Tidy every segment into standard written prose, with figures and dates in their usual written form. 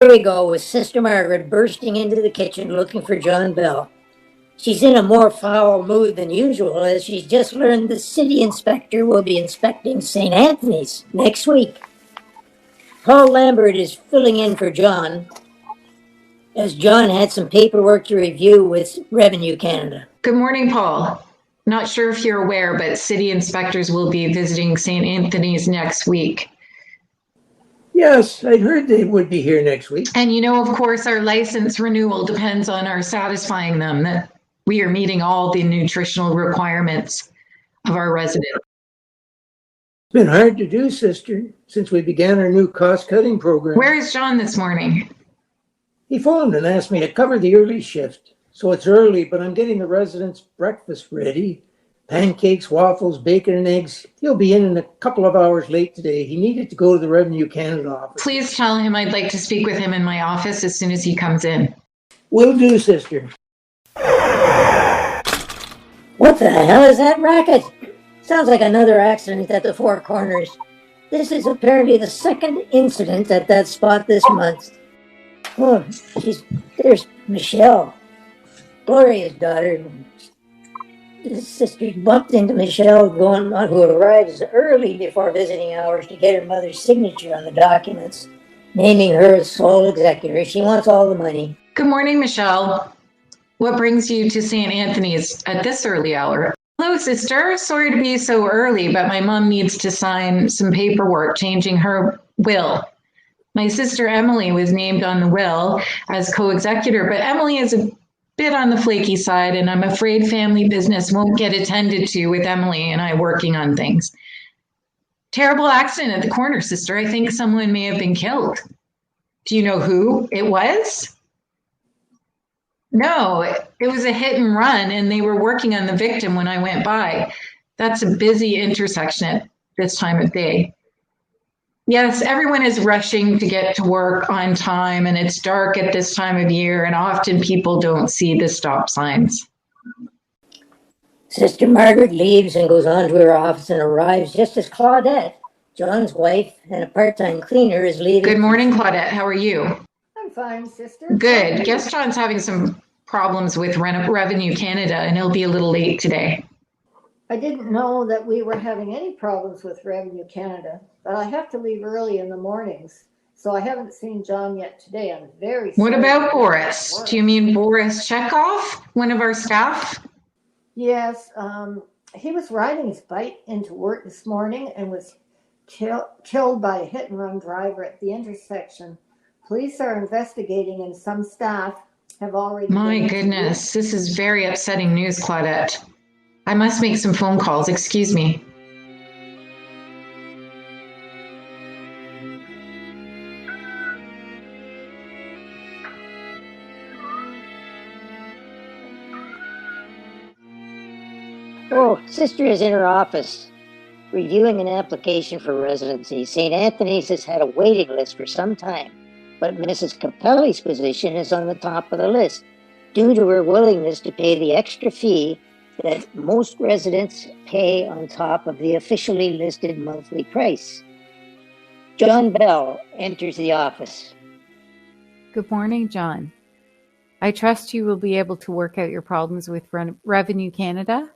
Here we go with Sister Margaret bursting into the kitchen looking for John Bell. She's in a more foul mood than usual as she's just learned the city inspector will be inspecting St. Anthony's next week. Paul Lambert is filling in for John, as John had some paperwork to review with Revenue Canada. Good morning, Paul. Not sure if you're aware, but city inspectors will be visiting St. Anthony's next week. Yes, I'd heard they would be here next week. And you know, of course, our license renewal depends on our satisfying them, that we are meeting all the nutritional requirements of our residents. It's been hard to do, sister, since we began our new cost-cutting program. Where is John this morning? He phoned and asked me to cover the early shift. So it's early, but I'm getting the residents' breakfast ready. Pancakes, waffles, bacon, and eggs. He'll be in a couple of hours late today. He needed to go to the Revenue Canada office. Please tell him I'd like to speak with him in my office as soon as he comes in. Will do, sister. What the hell is that racket? Sounds like another accident at the Four Corners. This is apparently the second incident at that spot this month. Oh, there's Michelle, Gloria's daughter. His sister bumped into Michelle who arrives early before visiting hours to get her mother's signature on the documents, naming her as sole executor. She wants all the money. Good morning, Michelle. What brings you to St. Anthony's at this early hour? Hello, sister. Sorry to be so early, but my mom needs to sign some paperwork changing her will. My sister Emily was named on the will as co-executor, but Emily is a bit on the flaky side, and I'm afraid family business won't get attended to with Emily and I working on things. Terrible accident at the corner, sister. I think someone may have been killed. Do you know who it was? No, it was a hit and run, and they were working on the victim when I went by. That's a busy intersection at this time of day. Yes, everyone is rushing to get to work on time, and it's dark at this time of year, and often people don't see the stop signs. Sister Margaret leaves and goes on to her office and arrives just as Claudette, John's wife and a part-time cleaner, is leaving. Good morning, Claudette. How are you? I'm fine, sister. Good. Guess John's having some problems with Revenue Canada, and he'll be a little late today. I didn't know that we were having any problems with Revenue Canada, but I have to leave early in the mornings, so I haven't seen John yet today. I'm very sorry. What about Boris? Do you mean Boris Chekhov, one of our staff? Yes, he was riding his bike into work this morning and was killed by a hit-and-run driver at the intersection. Police are investigating, and some staff have already... My goodness, this is very upsetting news, Claudette. I must make some phone calls. Excuse me. Oh, sister is in her office, reviewing an application for residency. St. Anthony's has had a waiting list for some time, but Mrs. Capelli's position is on the top of the list, due to her willingness to pay the extra fee that most residents pay on top of the officially listed monthly price. John Bell enters the office. Good morning, John. I trust you will be able to work out your problems with Revenue Canada.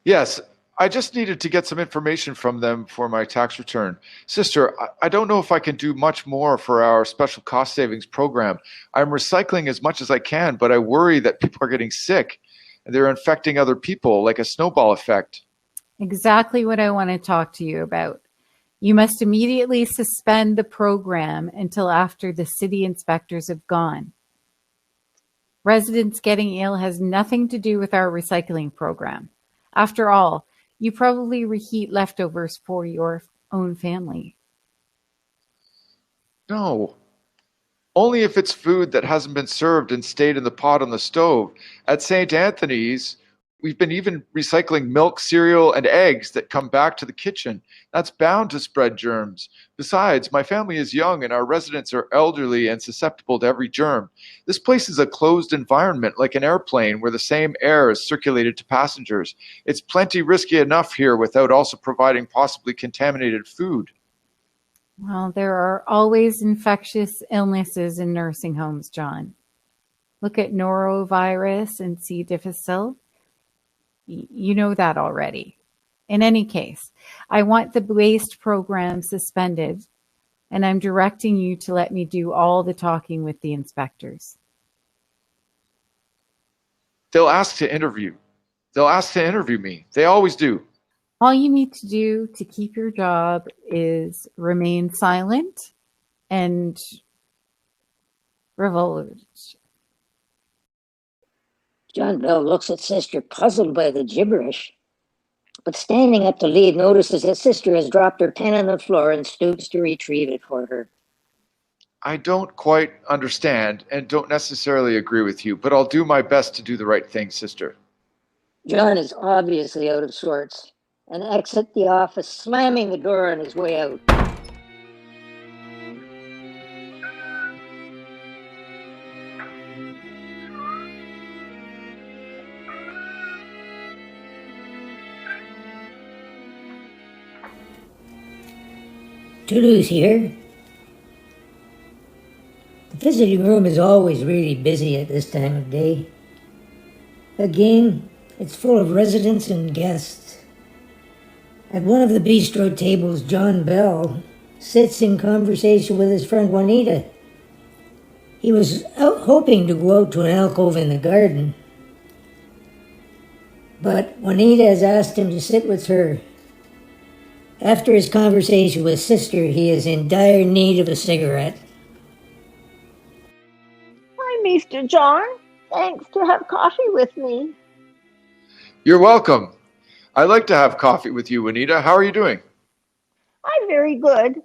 Yes, I just needed to get some information from them for my tax return. Sister, I don't know if I can do much more for our special cost savings program. I'm recycling as much as I can, but I worry that people are getting sick and they're infecting other people like a snowball effect. Exactly what I want to talk to you about. You must immediately suspend the program until after the city inspectors have gone. Residents getting ill has nothing to do with our recycling program. After all, you probably reheat leftovers for your own family. No, only if it's food that hasn't been served and stayed in the pot on the stove. At St. Anthony's, we've been even recycling milk, cereal, and eggs that come back to the kitchen. That's bound to spread germs. Besides, my family is young and our residents are elderly and susceptible to every germ. This place is a closed environment like an airplane where the same air is circulated to passengers. It's plenty risky enough here without also providing possibly contaminated food. Well, there are always infectious illnesses in nursing homes, John. Look at norovirus and C. difficile. You know that already. In any case, I want the waste program suspended, and I'm directing you to let me do all the talking with the inspectors. They'll ask to interview. They'll ask to interview me. They always do. All you need to do to keep your job is remain silent and revolt. John Bell looks at Sister, puzzled by the gibberish. But standing up to leave, notices that Sister has dropped her pen on the floor and stoops to retrieve it for her. I don't quite understand and don't necessarily agree with you, but I'll do my best to do the right thing, sister. John is obviously out of sorts and exits the office, slamming the door on his way out. Toulouse here. The visiting room is always really busy at this time of day. Again, it's full of residents and guests. At one of the bistro tables, John Bell sits in conversation with his friend Juanita. He was out hoping to go out to an alcove in the garden, but Juanita has asked him to sit with her. After his conversation with Sister, he is in dire need of a cigarette. Hi, Mr. John. Thanks to have coffee with me. You're welcome. I like to have coffee with you, Juanita. How are you doing? I'm very good.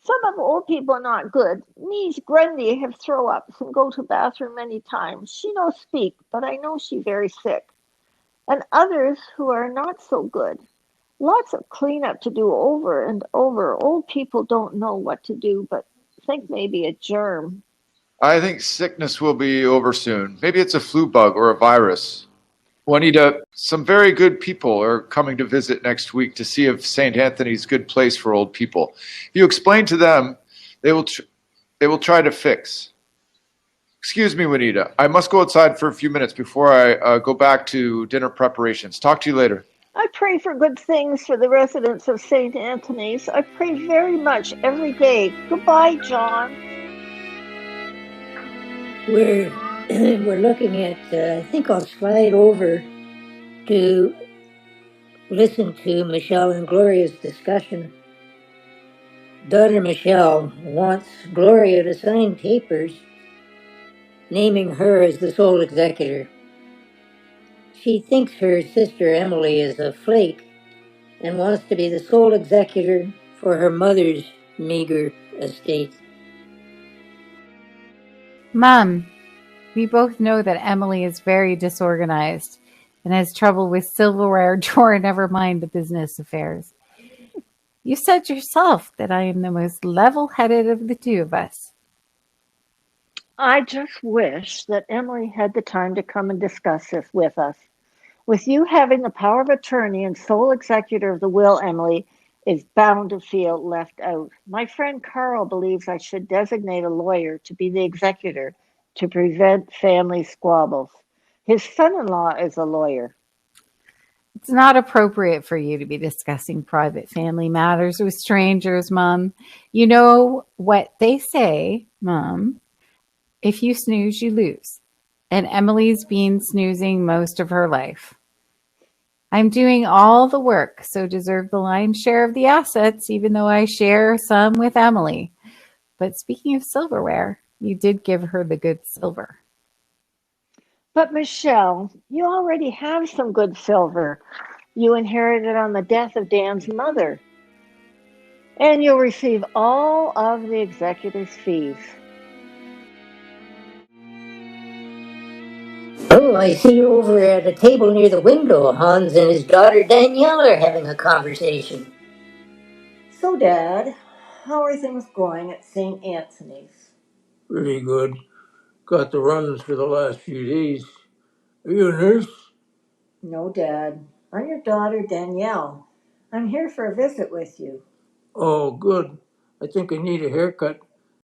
Some of old people are not good. Niece Grundy have throw ups and go to bathroom many times. She no speak, but I know she very sick. And others who are not so good. Lots of cleanup to do over and over. Old people don't know what to do, but think maybe a germ. I think sickness will be over soon. Maybe it's a flu bug or a virus. Juanita, some very good people are coming to visit next week to see if St. Anthony's a good place for old people. If you explain to them, they will try to fix. Excuse me, Juanita. I must go outside for a few minutes before I go back to dinner preparations. Talk to you later. I pray for good things for the residents of St. Anthony's. I pray very much every day. Goodbye, John. We're looking at, I think I'll slide over to listen to Michelle and Gloria's discussion. Daughter Michelle wants Gloria to sign papers naming her as the sole executor. She thinks her sister Emily is a flake and wants to be the sole executor for her mother's meager estate. Mom, we both know that Emily is very disorganized and has trouble with silverware drawer, never mind the business affairs. You said yourself that I am the most level-headed of the two of us. I just wish that Emily had the time to come and discuss this with us. With you having the power of attorney and sole executor of the will, Emily is bound to feel left out. My friend Carl believes I should designate a lawyer to be the executor to prevent family squabbles. His son-in-law is a lawyer. It's not appropriate for you to be discussing private family matters with strangers, Mom. You know what they say, Mom. If you snooze, you lose. And Emily's been snoozing most of her life. I'm doing all the work, so deserve the lion's share of the assets, even though I share some with Emily. But speaking of silverware, you did give her the good silver. But Michelle, you already have some good silver. You inherited on the death of Dan's mother. And you'll receive all of the executor's fees. Oh, I see you over at a table near the window. Hans and his daughter Danielle are having a conversation. So, Dad, how are things going at St. Anthony's? Pretty good. Got the runs for the last few days. Are you a nurse? No, Dad. I'm your daughter Danielle. I'm here for a visit with you. Oh, good. I think I need a haircut.